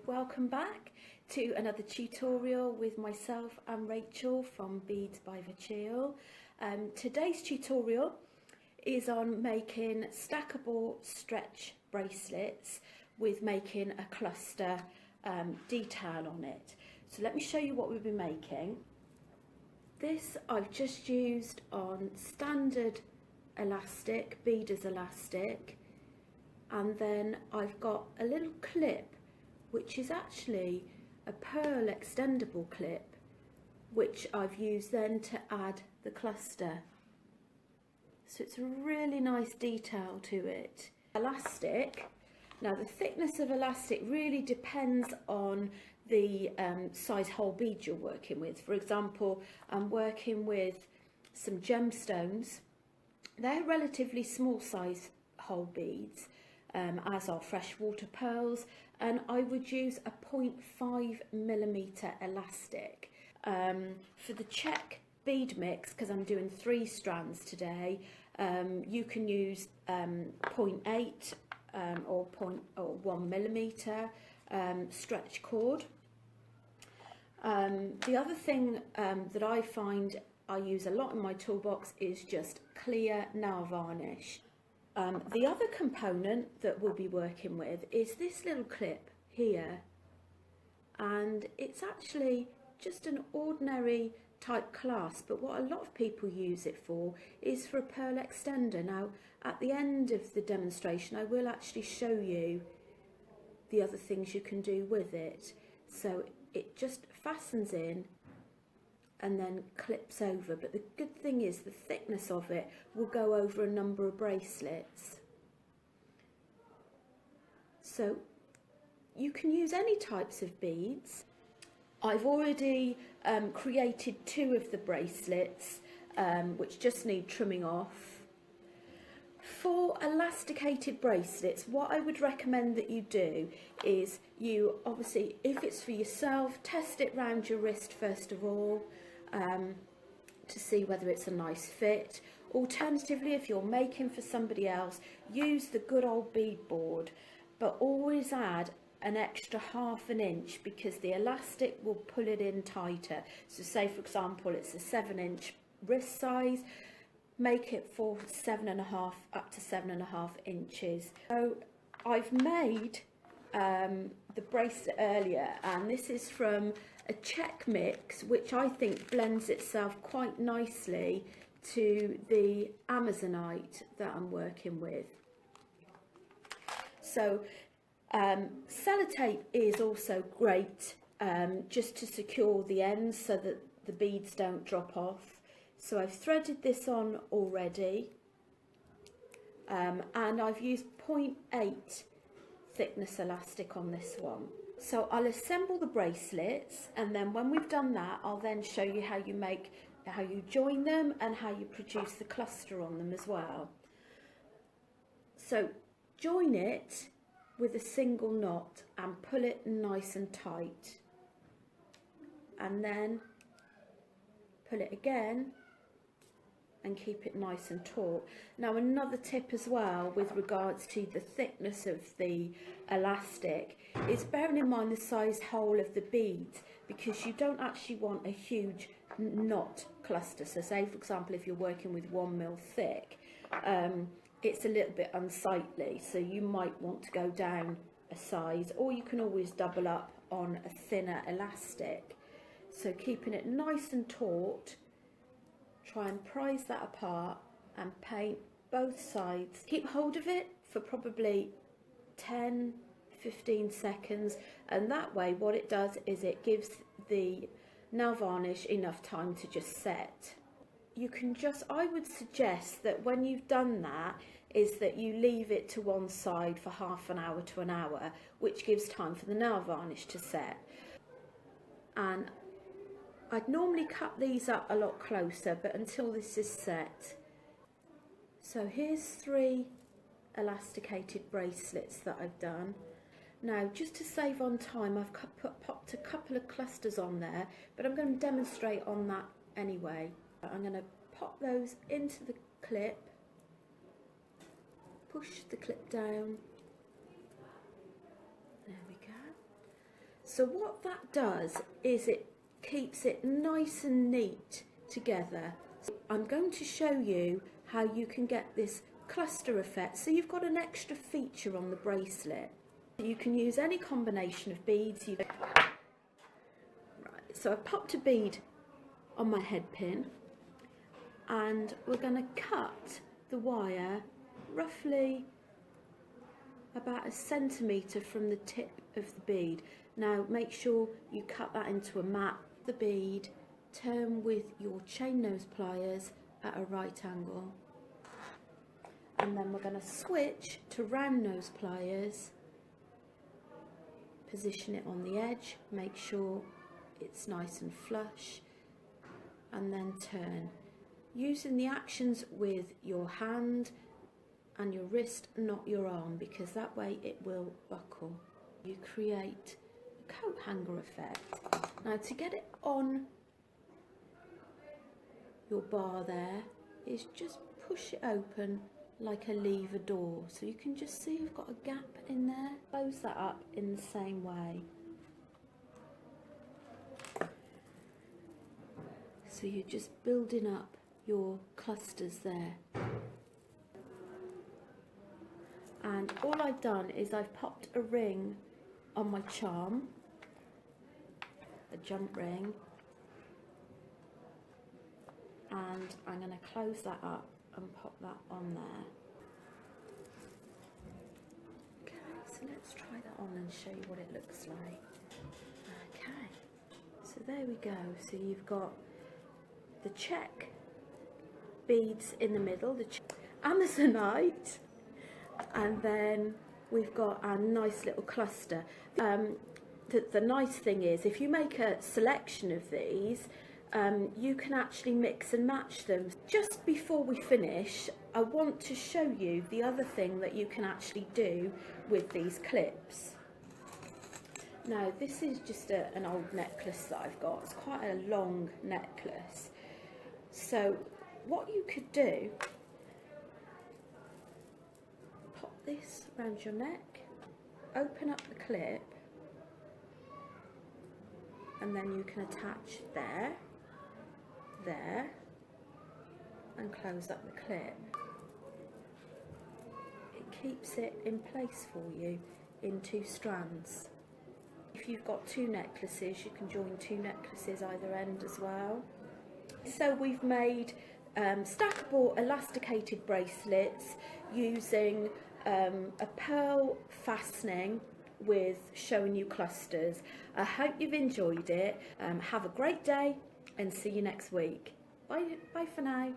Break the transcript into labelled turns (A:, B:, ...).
A: Welcome back to another tutorial with myself and Rachel from Beads by Virtual. Today's tutorial is on making stackable stretch bracelets with making a cluster detail on it. So let me show you what we'll be making. This I've just used on standard elastic, beaders elastic, and then I've got a little clip which is actually a pearl extendable clip, which I've used then to add the cluster. So it's a really nice detail to it. Elastic, now the thickness of elastic really depends on the size hole bead you're working with. For example, I'm working with some gemstones. They're relatively small size hole beads, as are freshwater pearls, and I would use a 0.5mm elastic. For the check bead mix, because I'm doing 3 strands today, you can use 0.8 or 1mm stretch cord. The other thing that I find I use a lot in my toolbox is just clear nail varnish. The other component that we'll be working with is this little clip here, and it's actually just an ordinary type clasp, but what a lot of people use it for is for a pearl extender. Now at the end of the demonstration I will actually show you the other things you can do with it. So it just fastens in and then clips over, but the good thing is the thickness of it will go over a number of bracelets. So you can use any types of beads. I've already created 2 of the bracelets which just need trimming off. For elasticated bracelets, what I would recommend that you do is you obviously, if it's for yourself, test it round your wrist first of all, to see whether it's a nice fit. Alternatively, if you're making for somebody else, use the good old bead board, but always add an extra ½ inch because the elastic will pull it in tighter. So say for example it's a 7-inch wrist size, make it for 7.5 up to 7.5 inches. So I've made the bracelet earlier, and this is from a check mix which I think blends itself quite nicely to the Amazonite that I'm working with. So sellotape is also great just to secure the ends so that the beads don't drop off. So I've threaded this on already, and I've used 0.8 thickness elastic on this one. So I'll assemble the bracelets, and then when we've done that I'll then show you how you join them and how you produce the cluster on them as well. So join it with a single knot and pull it nice and tight, and then pull it again and keep it nice and taut. Now another tip as well with regards to the thickness of the elastic is bearing in mind the size hole of the beads, because you don't actually want a huge knot cluster. So say for example if you're working with 1mm thick, it's a little bit unsightly, so you might want to go down a size, or you can always double up on a thinner elastic. So keeping it nice and taut, try and prise that apart and paint both sides. Keep hold of it for probably 10-15 seconds, and that way what it does is it gives the nail varnish enough time to just set. You can just, I would suggest that when you've done that is that you leave it to one side for ½ an hour to an hour, which gives time for the nail varnish to set. And I'd normally cut these up a lot closer, but until this is set. So here's 3 elasticated bracelets that I've done. Now just to save on time I've popped a couple of clusters on there, but I'm going to demonstrate on that anyway. I'm going to pop those into the clip, push the clip down, there we go, So what that does is it keeps it nice and neat together. So I'm going to show you how you can get this cluster effect, so you've got an extra feature on the bracelet. You can use any combination of beads. Right, so I've popped a bead on my head pin, and we're going to cut the wire roughly about 1 centimetre from the tip of the bead. Now make sure you cut that into a mat. The bead, turn with your chain nose pliers at a right angle, and then we're going to switch to round nose pliers, position it on the edge, make sure it's nice and flush, and then turn, using the actions with your hand and your wrist, not your arm, because that way it will buckle. You create a coat hanger effect. Now to get it on your bar there is just push it open like a lever door, so you can just see you've got a gap in there. Close that up in the same way. So you're just building up your clusters there. And all I've done is I've popped a ring on my charm, a jump ring, and I'm going to close that up and pop that on there. Okay, so let's try that on and show you what it looks like. Okay, so there we go. So you've got the check beads in the middle, the Amazonite, and then we've got our nice little cluster. The nice thing is, if you make a selection of these, you can actually mix and match them. Just before we finish, I want to show you the other thing that you can actually do with these clips. Now this is just an old necklace that I've got. It's quite a long necklace. So what you could do, pop this around your neck, open up the clip, and then you can attach there, there, and close up the clip. It keeps it in place for you in 2 strands. If you've got 2 necklaces, you can join 2 necklaces either end as well. So we've made stackable elasticated bracelets using a pearl fastening with showing you clusters. I hope you've enjoyed it. Have a great day and see you next week. Bye for now.